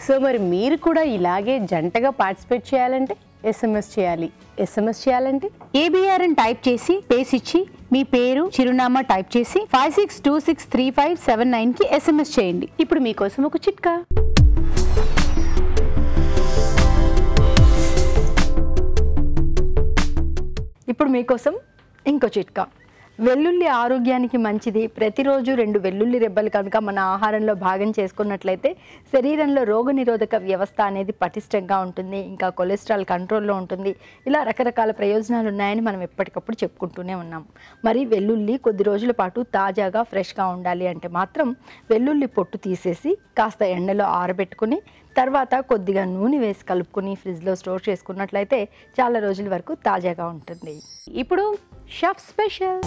సో మరి మీరు కూడా ఇలాగే జంటగా పార్టిసిపేట్ చేయాలంటే SMS చేయాలి. SMS చేయాలంటే ABR అని టైప్ చేసి పేస్ ఇచ్చి మీ పేరు చిరునామా టైప్ చేసి 56263579కి SMS చేయండి. ఇప్పుడు మీకోసం ఒక చిట్కా. ఇప్పుడు మీకోసం ఇంకో చిట్కా. వెల్లుల్లి ఆరోగ్యానికి మంచిది. ప్రతిరోజు 2 వెల్లుల్లి రెబ్బలు కనుక మన ఆహారంలో భాగం చేసుకున్నట్లయితే శరీరంలో రోగనిరోధక వ్యవస్థ అనేది పటిష్టంగా ఉంటుంది, ఇంకా కొలెస్ట్రాల్ కంట్రోల్లో ఉంటుంది. ఇలా రకరకాల ప్రయోజనాలు ఉన్నాయని మనం ఎప్పటికప్పుడు చెప్పుకుంటూనే ఉన్నాం. మరి వెల్లుల్లి కొద్ది రోజుల పాటు తాజాగా ఫ్రెష్గా ఉండాలి అంటే మాత్రం వెల్లుల్లి పొట్టు తీసేసి కాస్త ఎండలో ఆరబెట్టుకుని తర్వాత కొద్దిగా నూనె వేసి కలుపుకొని ఫ్రిడ్జ్లో స్టోర్ చేసుకున్నట్లయితే చాలా రోజుల వరకు తాజాగా ఉంటుంది. ఇప్పుడు chef special.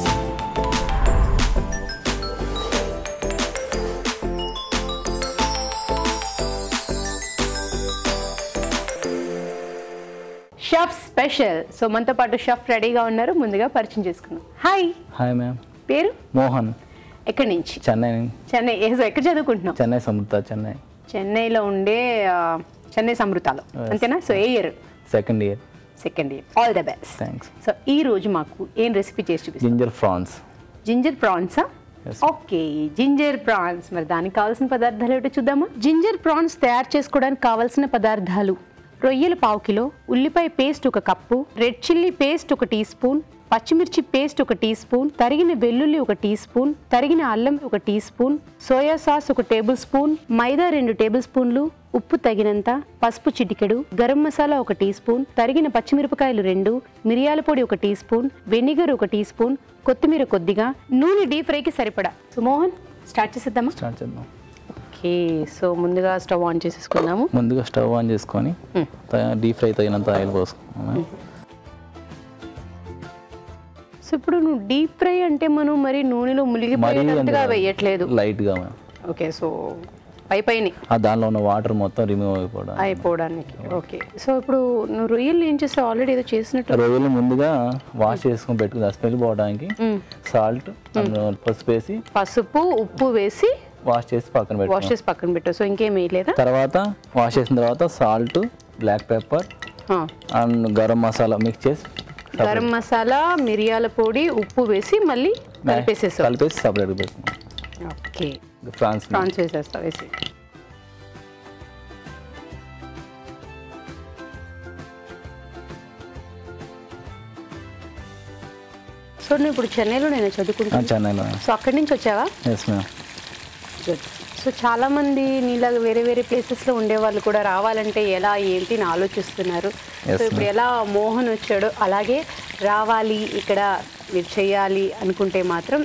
Chef special. So మనతో పాటు షెఫ్ రెడీగా ఉన్నారు, ముందుగా పరిచయం చేసుకున్నాం. హాయ్. Hi ma'am. పేరు? మోహన్. ఎక్కడి నుంచి? చెన్నై. చెన్నై. ఎక్కడ చదువుకుంటున్నాం? చెన్నై సమృత. చెన్నైలో ఉండే చెన్నై సమృతాలో, అంతేనా? సో ఏ year? Second year. All the best. Thanks. So ఈ రోజు మాకు ఏం రెసిపీ చేసి చూపిస్తారు? Ginger prawns. జింజర్ ప్రాన్సా? Okay, ginger prawns. మరి దానికి కావాల్సిన పదార్థాలు ఏమిటో చూద్దామా? జింజర్ ప్రాన్స్ తయారు చేసుకోవడానికి కావాల్సిన పదార్థాలు: రొయ్యలు 1/2 కిలో, ఉల్లిపాయ paste 1 cup, red chilli paste 1 teaspoon, పచ్చిమిర్చి పేస్ట్ 1 టీ స్పూన్, తరిగిన వెల్లుల్లి 1 టీ స్పూన్, తరిగిన అల్లం 1 teaspoon, soya sauce 1 tablespoon, maida 2 టేబుల్ స్పూన్లు, ఉప్పు తగినంత, పసుపు చిటికెడు, గరం మసాలా 1 టీ స్పూన్, తరిగిన పచ్చిమిరపకాయలు 2, మిరియాల పొడి 1 teaspoon, vinegar 1 teaspoon, కొత్తిమీర కొద్దిగా, నూనె డీప్ ఫ్రైకి సరిపడా. సో మోహన్, స్టార్ట్ చేసేద్దామా? స్టార్ట్ చేద్దాం. ఓకే, సో ముందుగా స్టవ్ ఆన్ చేసేసుకున్నాము. ముందుగా స్టవ్ ఆన్ చేసుకొని డీప్ ఫ్రై తగినంత ఆయిల్ పోసుకున్నాము. సో ఇప్పుడు నువ్వు డీప్ ఫ్రై అంటే మనం మరి నూనెలో మునిగిపోయేటట్టుగా వేయట్లేదు, లైట్గా. ఓకే, సో పైన దానిలో ఉన్న వాటర్ మొత్తం రిమూవ్ అయిపోవడానికి. ఓకే, సో ఇప్పుడు నువ్వు రొయ్యలు ఏం చేస్తావు? ఆల్రెడీ ఏదో చేసినట్టు. రొయ్యలు ముందుగా వాష్ చేసుకొని పెట్టుకుని స్మెల్ పోవడానికి సాల్ట్, పసుపు వేసి, పసుపు ఉప్పు వేసి వాష్ చేసి పక్కన పెట్టావు. సో ఇంకేం వేయలేదా? తర్వాత వాష్ చేసిన తర్వాత salt, black pepper and garam masala mix చేసి, గరం మసాలా, మిరియాల పొడి, ఉప్పు వేసి మళ్ళీ కలిపేసి సపరేట్ పెట్టుకున్నాం. ఓకే, ప్రాన్స్ వేసేస్తా. వేసి సో నువ్వు ఇప్పుడు చెన్నైలో నేను చదువుకుంటాను. చెన్నైలో. సో అక్కడి నుంచి వచ్చావా? Yes ma'am. సో చాలా మంది నీలాగా వేరే వేరే ప్లేసెస్లో ఉండేవాళ్ళు కూడా రావాలంటే ఎలా ఏంటి అని ఆలోచిస్తున్నారు. సో ఇప్పుడు ఎలా మోహన్ వచ్చాడో అలాగే రావాలి ఇక్కడ మీరు చేయాలి అనుకుంటే మాత్రం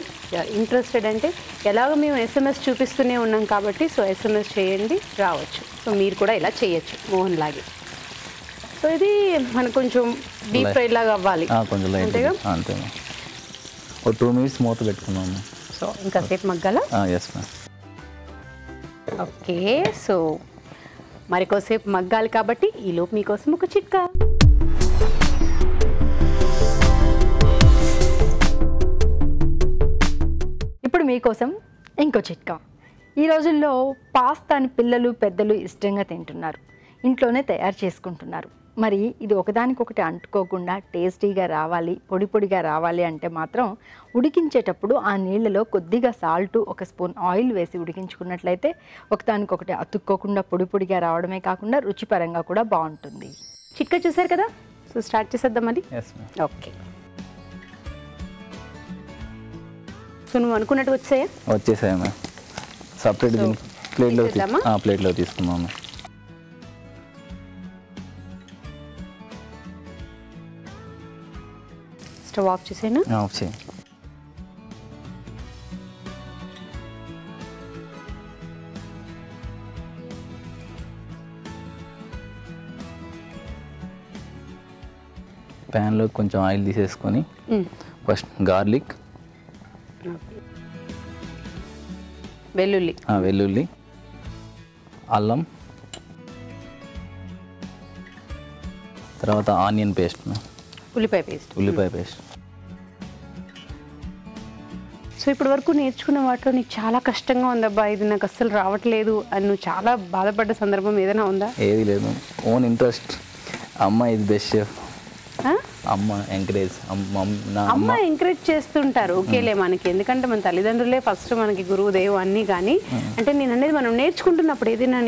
ఇంట్రెస్టెడ్ అంటే ఎలాగో మేము SMS చూపిస్తూనే ఉన్నాం కాబట్టి సో SMS చేయండి, రావచ్చు. సో మీరు కూడా ఇలా చేయొచ్చు మోహన్ లాగే. సో ఇది మనకు కొంచెం డీప్ ఫ్రై లాగా అవ్వాలి, అంతేగా? అంతే. ఒక 2 minutes మూత పెట్టుకున్నాము. సో ఇంకా సేపు మగ్గాల? Yes ma'am. ఓకే, సో మరికోసేపు మగ్గాలి కాబట్టి ఈలోపు మీకోసం ఒక చిట్కా. మీకోసం ఇంకో చిట్కా. ఈ రోజుల్లో పాస్తాని పిల్లలు పెద్దలు ఇష్టంగా తింటున్నారు, ఇంట్లోనే తయారు చేసుకుంటున్నారు. మరి ఇది ఒకదానికొకటి అంటుకోకుండా టేస్టీగా రావాలి, పొడి పొడిగా రావాలి అంటే మాత్రం ఉడికించేటప్పుడు ఆ నీళ్ళలో కొద్దిగా సాల్ట్, 1 స్పూన్ ఆయిల్ వేసి ఉడికించుకున్నట్లయితే ఒకదానికొకటి అతుక్కోకుండా పొడి పొడిగా రావడమే కాకుండా రుచిపరంగా కూడా బాగుంటుంది. చిట్కా చూసారు కదా, సో స్టార్ట్ చేసేద్దామని. Yes ma'am. ఓకే, సో నువ్వు అనుకున్నట్టు వచ్చాయా? వచ్చేసాయి మ్యామ్. సపరేట్ So, ప్లేట్లో తీసేద్దామా? ప్లేట్లో తీసుకున్నాము. Stove off చేసేనా? ఆఫ్ చేయి. ప్యాన్లో కొంచెం ఆయిల్ తీసేసుకొని ఫస్ట్ గార్లిక్, వెల్లుల్లి, వెల్లుల్లి, అల్లం, తర్వాత ఆనియన్ పేస్ట్, ఉల్లిపాయ పేస్ట్. ఉల్లిపాయ పేస్ట్. సో ఇప్పటి వరకు నేర్చుకున్న వాటిలో నీకు చాలా కష్టంగా ఉందబ్బా, ఇది నాకు అస్సలు రావట్లేదు అని నువ్వు చాలా బాధపడ్డ సందర్భం ఏదైనా ఉందా? ఏది లేదు, ఓన్ ఇంట్రెస్ట్. అమ్మ ఇది బెస్ట్ షెఫ్. ఆ? అమ్మ ఎంకరేజ్. నా అమ్మ ఎంకరేజ్ చేస్తుంటారు, ఓకేలే మనకి, ఎందుకంటే మన తల్లిదండ్రులే ఫస్ట్ మనకి గురువు దేవు అన్నీ. కానీ అంటే నేను అనేది మనం నేర్చుకుంటున్నప్పుడు ఏదైనా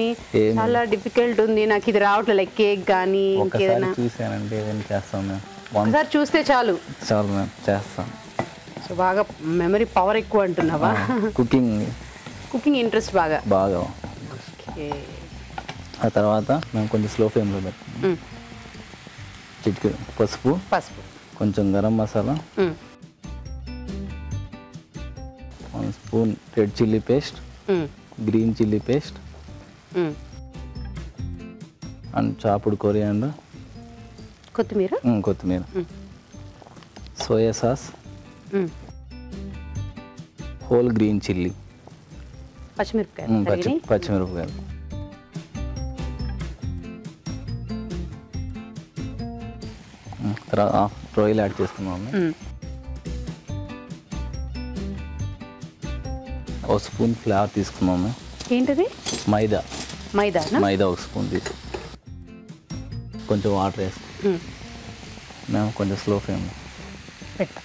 చాలా డిఫికల్ట్ ఉంది, నాకు ఇది రావట్లేదు, లైక్ కేక్ కానీ ఇంకేదైనా ఒకసారి చూసానంటే ఏదైనా చేస్తాం మ్యామ్. ఒకసారి చూస్తే చాలు చాలు మ్యామ్, చేస్తాం. సో బాగా మెమరీ పవర్ ఎక్కువ అంటున్నావా? కుకింగ్ ఇంట్రెస్ట్ బాగా. బాగా. ఓకే. ఆ తర్వాత మేము కొంచెం స్లో ఫ్లేమ్లో పెడతాం. చిటికి పసుపు, కొంచెం garam masala, 1 spoon red chilli paste, green chilli paste, and chopped coriander, కొత్తిమీర, soya sauce, whole green chilli, పచ్చిమిరపకాయలు, తర్వాత రొయ్యలు యాడ్ చేసుకున్నాము. 1 స్పూన్ ఫ్లవర్ తీసుకున్నాము. ఏంటది? మైదా. మైదా 1 స్పూన్ తీసుకు, కొంచెం వాటర్ వేసుకు మేము కొంచెం స్లో ఫ్లేమ్ పెట్టా.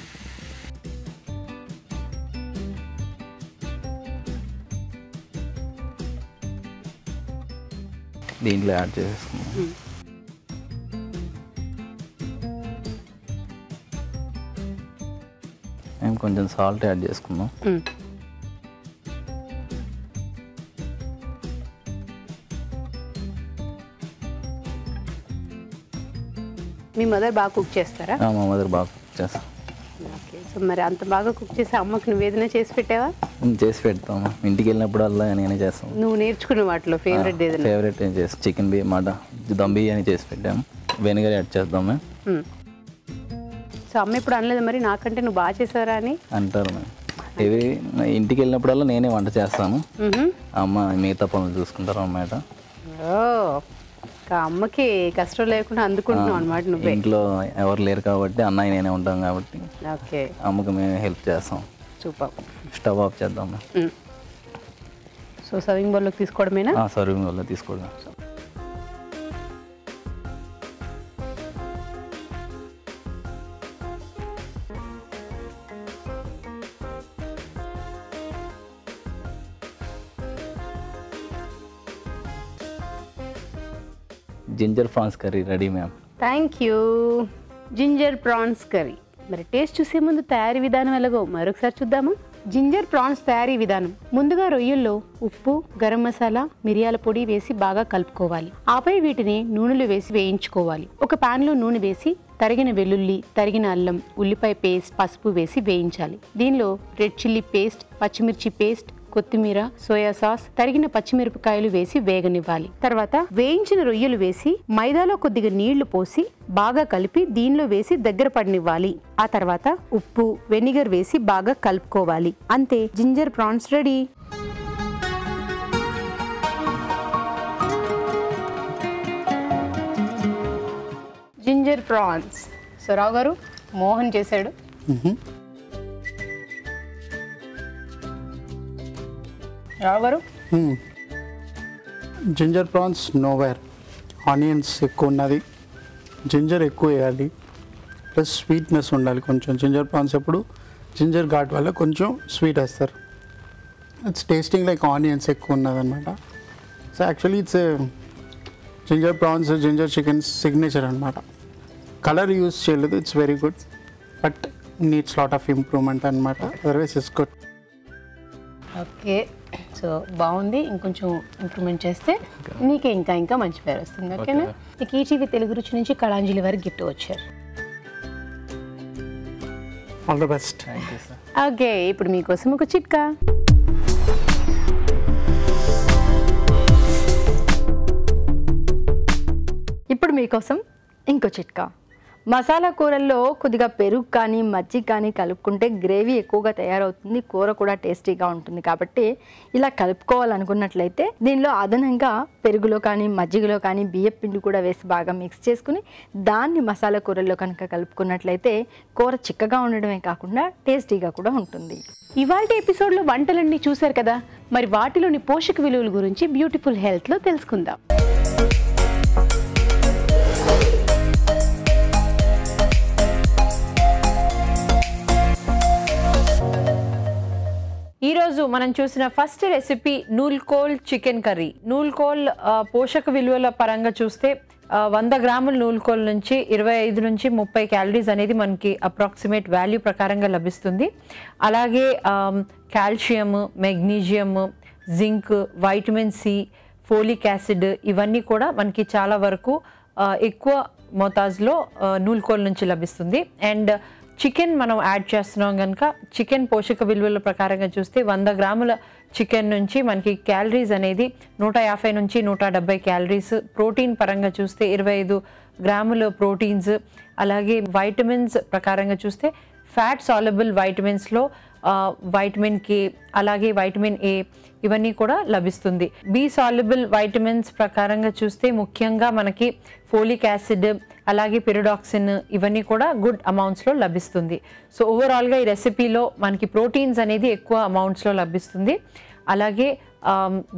దీంట్లో యాడ్ చేసేసుకున్నాము. మేము కొంచెం సాల్ట్ యాడ్ చేసుకున్నాం. మీ మదర్ బాగా కుక్ చేస్తారా? మా మదర్ బాగా కుక్ చేస్తాం. ఓకే, సో మరి అంత బాగా కుక్ చేసి అమ్మకి నువ్వు ఏదైనా చేసి పెట్టావా? చేసి పెడతాము, ఇంటికి వెళ్ళినప్పుడల్లా నేనే చేస్తాను. నువ్వు నేర్చుకున్న వాటిలో ఫేవరెట్ ఏదైనా? ఫేవరెట్ ఏం చేస్తాం, చికెన్ మటన్ దమ్ బిర్యానీ చేసి పెట్టాము. వెనిగర్ యాడ్ చేద్దాము. సో అమ్మ ఇప్పుడు అనలేదు మరి నాకంటే నువ్వు బాగా చేసారా అని? అంటారు మ్యామ్. ఇవి ఇంటికి వెళ్ళినప్పుడల్లా నేనే వంట చేస్తాను, అమ్మ మిగతా పనులు చూసుకుంటారు అన్నమాట. అమ్మకి కష్టం లేకుండా అందుకుంటున్నావు అనమాట నువ్వే. ఇంట్లో ఎవరు లేరు కాబట్టి అన్నయ్య నేనే ఉంటాం కాబట్టి ఓకే, అమ్మకి మేము హెల్ప్ చేస్తాం. సూపర్. స్టవ్ ఆఫ్ చేద్దాం. సో సర్వింగ్ బౌల్లోకి తీసుకోవడమేనా? సర్వింగ్ బౌల్లో తీసుకోవడం. Ginger prawns curry ready ma'am. Thank you. Ginger prawns curry. మరి టేస్ట్ చూసే ముందు తయారీ విధానం ఎలాగో మరొకసారి చూద్దామా? జింజర్ ప్రాన్స్ తయారీ విధానం. ముందుగా రొయ్యల్లో ఉప్పు, గరం మసాలా, మిరియాల పొడి వేసి బాగా కలుపుకోవాలి. ఆపై వీటిని నూనెలో వేసి వేయించుకోవాలి. ఒక పాన్ లో నూనె వేసి తరిగిన వెల్లుల్లి, తరిగిన అల్లం, ఉల్లిపాయ పేస్ట్, పసుపు వేసి వేయించాలి. దీనిలో రెడ్ చిల్లీ పేస్ట్, పచ్చిమిర్చి పేస్ట్, కొత్తిమీర, సోయా సాస్, తరిగిన పచ్చిమిరపకాయలు వేసి వేగనివ్వాలి. తర్వాత వేయించిన రొయ్యలు వేసి మైదాలో కొద్దిగా నీళ్లు పోసి బాగా కలిపి దీనిలో వేసి దగ్గర పడనివ్వాలి. ఆ తర్వాత ఉప్పు, వెనిగర్ వేసి బాగా కలుపుకోవాలి. అంతే, ginger prawns ready. Ginger prawns. So Rao గారు, మోహన్ చేశాడు. Rao ginger prawns nowhere, onions ఎక్కువ ఉన్నది, జింజర్ ఎక్కువ వేయాలి, ప్లస్ స్వీట్నెస్ ఉండాలి కొంచెం. జింజర్ ప్రాన్స్ ఎప్పుడు జింజర్ ఘాట్ వల్ల కొంచెం స్వీట్ వేస్తారు. ఇట్స్ టేస్టింగ్ లైక్ ఆనియన్స్ ఎక్కువ ఉన్నదన్నమాట. So actually it's ginger prawns ginger chicken signature అనమాట. కలర్ యూస్ చేయలేదు, it's very good, but needs lot of improvement అనమాట. Otherwise it's good. Okay, so బాగుంది. ఇంకొంచెం ఇంప్రూవ్మెంట్ చేస్తే నీకే ఇంకా ఇంకా మంచి పేరు వస్తుంది. ఓకేనా? నీకు ఈటీవీ తెలుగు రుచి నుంచి కళాంజలి వారికి గిఫ్ట్ వచ్చారు. All the best. ఓకే, ఇప్పుడు మీకోసం ఒక చిట్కా. ఇప్పుడు మీకోసం ఇంకో చిట్కా. మసాలా కూరల్లో కొద్దిగా పెరుగు కానీ మజ్జిగ కానీ కలుపుకుంటే గ్రేవీ ఎక్కువగా తయారవుతుంది, కూర కూడా టేస్టీగా ఉంటుంది. కాబట్టి ఇలా కలుపుకోవాలనుకున్నట్లయితే దీనిలో అదనంగా పెరుగులో కానీ మజ్జిగలో కానీ బియ్యం పిండి కూడా వేసి బాగా మిక్స్ చేసుకుని దాన్ని మసాలా కూరల్లో కనుక కలుపుకున్నట్లయితే కూర చిక్కగా ఉండడమే కాకుండా టేస్టీగా కూడా ఉంటుంది. ఇవాల్టి ఎపిసోడ్లో వంటలన్నీ చూశారు కదా, మరి వాటిలోని పోషక విలువల గురించి బ్యూటిఫుల్ హెల్త్లో తెలుసుకుందాం. ఈరోజు మనం చూసిన first recipe knol-khol chicken curry. Knol-khol పోషక విలువల పరంగా చూస్తే 100 గ్రాముల నూల్కోల్ నుంచి 25 నుంచి 30 క్యాలరీస్ అనేది మనకి అప్రాక్సిమేట్ వాల్యూ ప్రకారంగా లభిస్తుంది. అలాగే calcium, magnesium, zinc, vitamin C, folic acid ఇవన్నీ కూడా మనకి చాలా వరకు ఎక్కువ మోతాజులో నూల్కోల్ నుంచి లభిస్తుంది. అండ్ చికెన్ మనం యాడ్ చేస్తున్నాం కనుక చికెన్ పోషక విలువల ప్రకారంగా చూస్తే 100 గ్రాముల చికెన్ నుంచి మనకి క్యాలరీస్ అనేది 150 నుంచి 170 క్యాలరీస్. ప్రోటీన్ పరంగా చూస్తే 25 గ్రాముల ప్రోటీన్స్. అలాగే వైటమిన్స్ ప్రకారంగా చూస్తే ఫ్యాట్ సాల్యుబుల్ వైటమిన్స్లో వైటమిన్ కే, అలాగే వైటమిన్ ఏ ఇవన్నీ కూడా లభిస్తుంది. బి సాల్యుబుల్ వైటమిన్స్ ప్రకారంగా చూస్తే ముఖ్యంగా మనకి ఫోలిక్ యాసిడ్, అలాగే పిరిడాక్సిన్ ఇవన్నీ కూడా గుడ్ అమౌంట్స్లో లభిస్తుంది. సో ఓవరాల్గా ఈ రెసిపీలో మనకి ప్రోటీన్స్ అనేది ఎక్కువ అమౌంట్స్లో లభిస్తుంది. అలాగే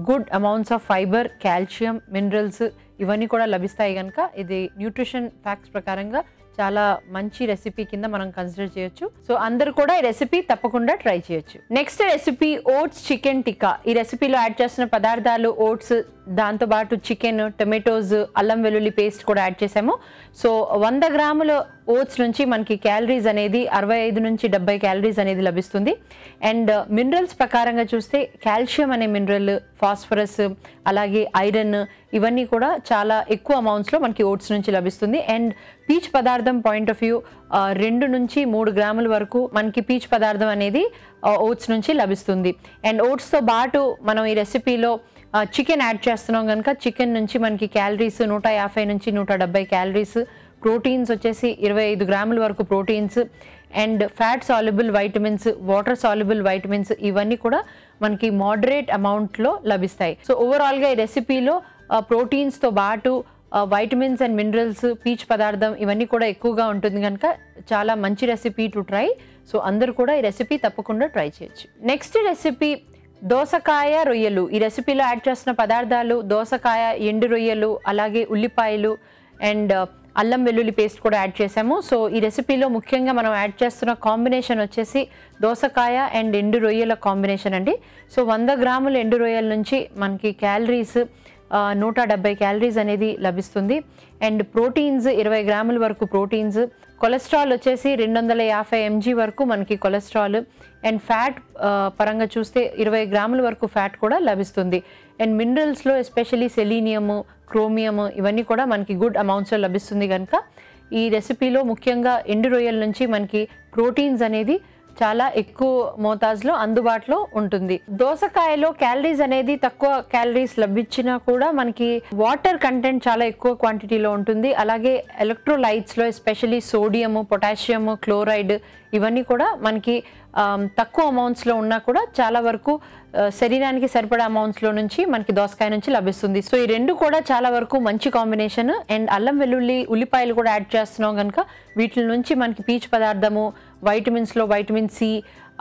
good amounts of fibre, calcium, minerals ఇవన్నీ కూడా లభిస్తాయి కనుక ఇది న్యూట్రిషన్ ఫ్యాక్ట్స్ ప్రకారంగా చాలా మంచి రెసిపీ కింద మనం కన్సిడర్ చేయొచ్చు. సో అందరూ కూడా ఈ రెసిపీ తప్పకుండా ట్రై చేయొచ్చు. Next recipe oats chicken tikka. ఈ రెసిపీలో యాడ్ చేసిన పదార్థాలు ఓట్స్, దాంతోపాటు చికెన్, టొమాటోస్, అల్లం వెల్లుల్లి పేస్ట్ కూడా యాడ్ చేసాము. సో 100 గ్రాముల ఓట్స్ నుంచి మనకి క్యాలరీస్ అనేది 65 నుంచి 70 క్యాలరీస్ అనేది లభిస్తుంది. అండ్ మినరల్స్ ప్రకారంగా చూస్తే కాల్షియం అనే మినరల్, ఫాస్ఫరస్, అలాగే ఐరన్ ఇవన్నీ కూడా చాలా ఎక్కువ అమౌంట్స్లో మనకి ఓట్స్ నుంచి లభిస్తుంది. అండ్ పీచ్ పదార్థం పాయింట్ ఆఫ్ వ్యూ 2 నుంచి 3 గ్రాముల వరకు మనకి పీచ్ పదార్థం అనేది ఓట్స్ నుంచి లభిస్తుంది. అండ్ ఓట్స్తో పాటు మనం ఈ రెసిపీలో చికెన్ యాడ్ చేస్తున్నాం కనుక చికెన్ నుంచి మనకి క్యాలరీస్ 150 నుంచి 170 క్యాలరీస్. ప్రోటీన్స్ వచ్చేసి 25 గ్రాముల వరకు proteins. And fat soluble vitamins, water soluble vitamins ఇవన్నీ కూడా మనకి మోడరేట్ అమౌంట్లో లభిస్తాయి. సో ఓవరాల్గా ఈ రెసిపీలో ప్రోటీన్స్తో పాటు వైటమిన్స్ అండ్ మినరల్స్, పీచ్ పదార్థం ఇవన్నీ కూడా ఎక్కువగా ఉంటుంది కనుక చాలా మంచి రెసిపీ టు ట్రై. సో అందరూ కూడా ఈ రెసిపీ తప్పకుండా ట్రై చేయొచ్చు. నెక్స్ట్ రెసిపీ దోసకాయ రొయ్యలు. ఈ రెసిపీలో యాడ్ చేస్తున్న పదార్థాలు దోసకాయ, ఎండు రొయ్యలు, అలాగే ఉల్లిపాయలు అండ్ అల్లం వెల్లుల్లి పేస్ట్ కూడా యాడ్ చేసాము. సో ఈ రెసిపీలో ముఖ్యంగా మనం యాడ్ చేస్తున్న కాంబినేషన్ వచ్చేసి దోసకాయ అండ్ ఎండు రొయ్యల కాంబినేషన్ అండి. సో 100 గ్రాముల ఎండు రొయ్యల నుంచి మనకి క్యాలరీస్ 170 క్యాలరీస్ అనేది లభిస్తుంది. అండ్ ప్రోటీన్స్ 20 గ్రాముల వరకు ప్రోటీన్స్. కొలెస్ట్రాల్ వచ్చేసి 250 mg వరకు మనకి కొలెస్ట్రాల్. అండ్ ఫ్యాట్ పరంగా చూస్తే 20 గ్రాముల వరకు ఫ్యాట్ కూడా లభిస్తుంది. అండ్ మినరల్స్లో ఎస్పెషల్లీ సెలీనియము, క్రోమియము ఇవన్నీ కూడా మనకి గుడ్ అమౌంట్స్లో లభిస్తుంది కనుక ఈ రెసిపీలో ముఖ్యంగా ఎండు రొయ్యల నుంచి మనకి ప్రోటీన్స్ అనేది చాలా ఎక్కువ మోతాజులో అందుబాటులో ఉంటుంది. దోసకాయలో క్యాలరీస్ అనేది తక్కువ క్యాలరీస్ లభించినా కూడా మనకి వాటర్ కంటెంట్ చాలా ఎక్కువ క్వాంటిటీలో ఉంటుంది. అలాగే ఎలక్ట్రోలైట్స్లో ఎస్పెషల్లీ సోడియము, పొటాషియము, క్లోరైడ్ ఇవన్నీ కూడా మనకి తక్కువ అమౌంట్స్లో ఉన్నా కూడా చాలా వరకు శరీరానికి సరిపడా అమౌంట్స్లో నుంచి మనకి దోసకాయ నుంచి లభిస్తుంది. సో ఈ రెండు కూడా చాలా వరకు మంచి కాంబినేషన్. అండ్ అల్లం వెల్లుల్లి, ఉల్లిపాయలు కూడా యాడ్ చేస్తున్నాం కనుక వీటి నుంచి మనకి పీచు పదార్థము, వైటమిన్స్లో వైటమిన్ సి,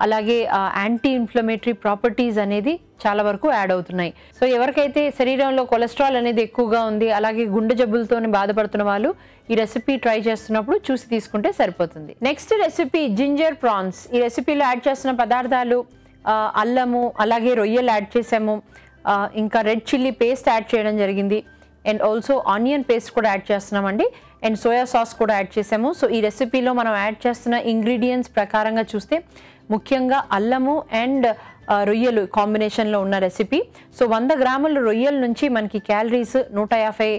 అలాగే యాంటీ ఇన్ఫ్లమేటరీ ప్రాపర్టీస్ అనేది చాలా వరకు యాడ్ అవుతున్నాయి. సో ఎవరికైతే శరీరంలో కొలెస్ట్రాల్ అనేది ఎక్కువగా ఉంది, అలాగే గుండె జబ్బులతో బాధపడుతున్న వాళ్ళు ఈ రెసిపీ ట్రై చేస్తున్నప్పుడు చూసి తీసుకుంటే సరిపోతుంది. Next recipe ginger prawns. ఈ రెసిపీలో యాడ్ చేస్తున్న పదార్థాలు అల్లము, అలాగే రొయ్యలు యాడ్ చేసాము, ఇంకా రెడ్ చిల్లీ పేస్ట్ యాడ్ చేయడం జరిగింది, అండ్ ఆల్సో ఆనియన్ పేస్ట్ కూడా యాడ్ చేస్తున్నామండి, అండ్ సోయా సాస్ కూడా యాడ్ చేసాము. సో ఈ రెసిపీలో మనం యాడ్ చేస్తున్న ఇంగ్రీడియంట్స్ ప్రకారంగా చూస్తే ముఖ్యంగా అల్లము అండ్ రొయ్యలు కాంబినేషన్లో ఉన్న రెసిపీ. సో 100 గ్రాముల రొయ్యల నుంచి మనకి క్యాలరీస్ 150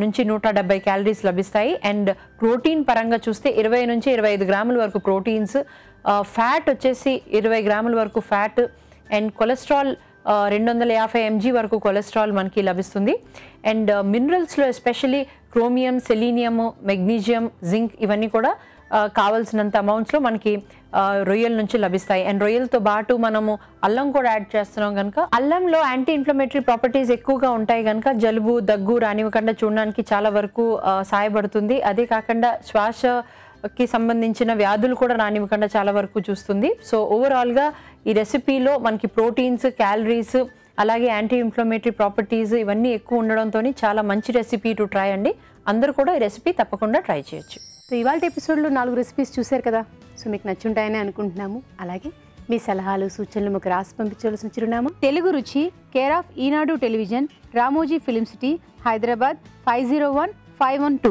నుంచి 170 క్యాలరీస్ లభిస్తాయి. అండ్ ప్రోటీన్ పరంగా చూస్తే 20 నుంచి 25 గ్రాముల వరకు ప్రోటీన్స్, ఫ్యాట్ వచ్చేసి 20 గ్రాముల వరకు ఫ్యాట్, అండ్ కొలెస్ట్రాల్ 250 mg వరకు కొలెస్ట్రాల్ మనకి లభిస్తుంది. అండ్ మినరల్స్లో especially chromium, selenium, magnesium, zinc ఇవన్నీ కూడా కావాల్సినంత అమౌంట్స్లో మనకి రొయ్యల నుంచి లభిస్తాయి. అండ్ రొయ్యలతో పాటు మనము అల్లం కూడా యాడ్ చేస్తున్నాం కనుక అల్లంలో యాంటీ ఇన్ఫ్లమేటరీ ప్రాపర్టీస్ ఎక్కువగా ఉంటాయి కనుక జలుబు, దగ్గు రానివ్వకుండా చూడడానికి చాలా వరకు సహాయపడుతుంది. అదే కాకుండా శ్వాసకి సంబంధించిన వ్యాధులు కూడా రానివ్వకుండా చాలా వరకు చూస్తుంది. సో ఓవరాల్గా ఈ రెసిపీలో మనకి ప్రోటీన్స్, క్యాలరీస్, అలాగే యాంటీ ఇన్ఫ్లమేటరీ ప్రాపర్టీస్ ఇవన్నీ ఎక్కువ ఉండడంతో చాలా మంచి రెసిపీ టు ట్రై అండి. అందరూ కూడా ఈ రెసిపీ తప్పకుండా ట్రై చేయొచ్చు. సో ఇవాళ ఎపిసోడ్లో 4 రెసిపీస్ చూశారు కదా. సో మీకు నచ్చుంటాయని అనుకుంటున్నాము. అలాగే మీ సలహాలు, సూచనలు మాకు రాసి పంపించవలసిన చిరునామా తెలుగు రుచి, care of Eenadu television, Ramoji film city, Hyderabad 501512.